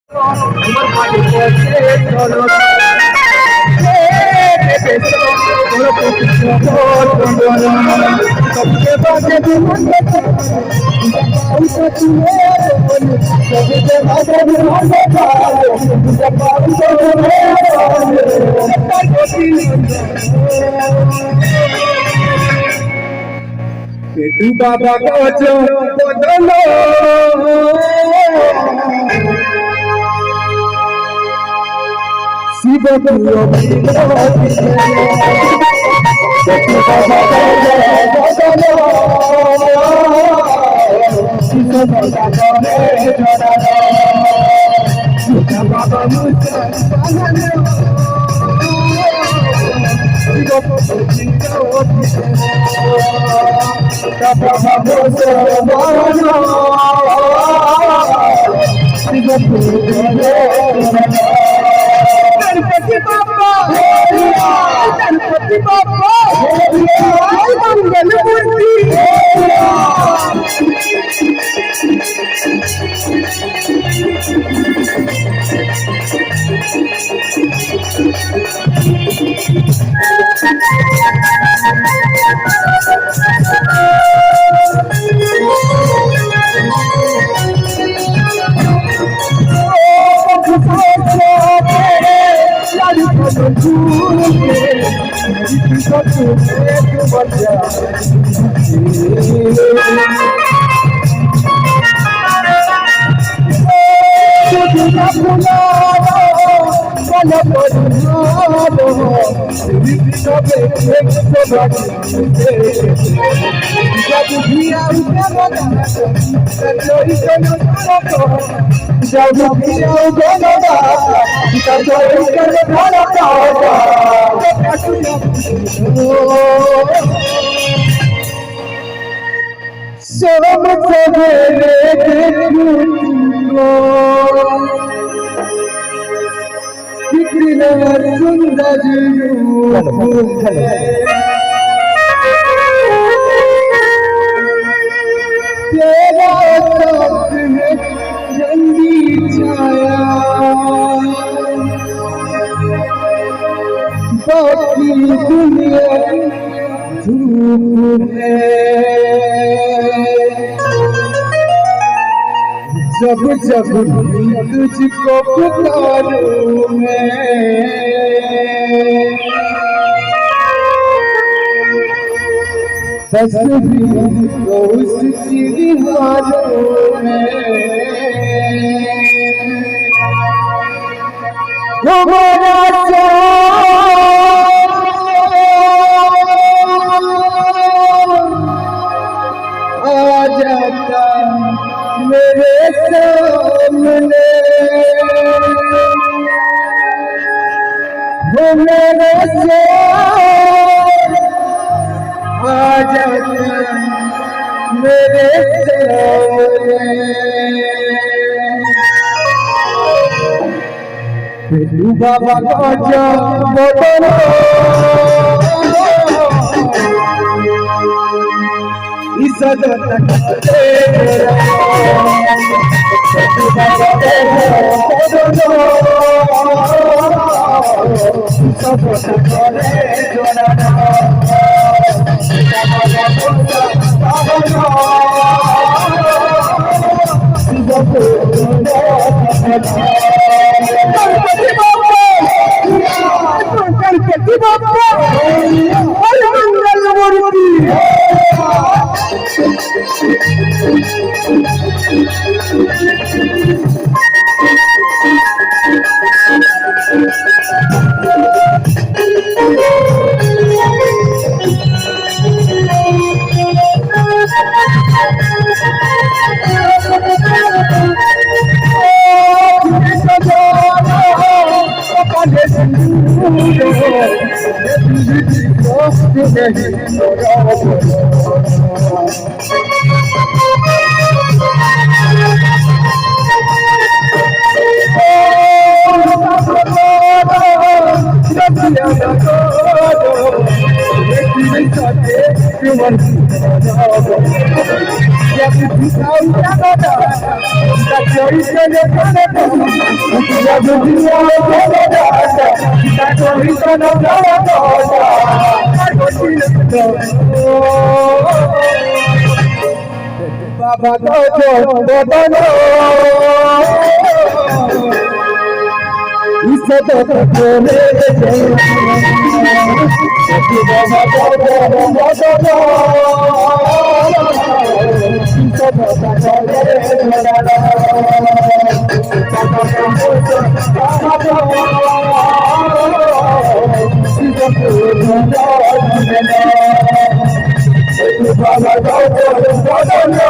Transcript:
पेटू बाबा को बदलो शिव पेटू बाबा गणपति बाप्पा मंगल मूर्ति बाकी दुनिया धूप है। जब जब तुझको पुकारूं मैं तस्वीर को उसकी दीवारों में हमारा आ जाता मेरे सामने वो मेरे से आ जाता मेरे सामने। पेटू बाबा का जो बदलो गणपति बाप्पा मंगल मूर्ति Baba Dojo, Baba No. Isa Baba Kore, Baba Dojo, Baba No. Isa Baba Kore, Baba Dojo, Baba No.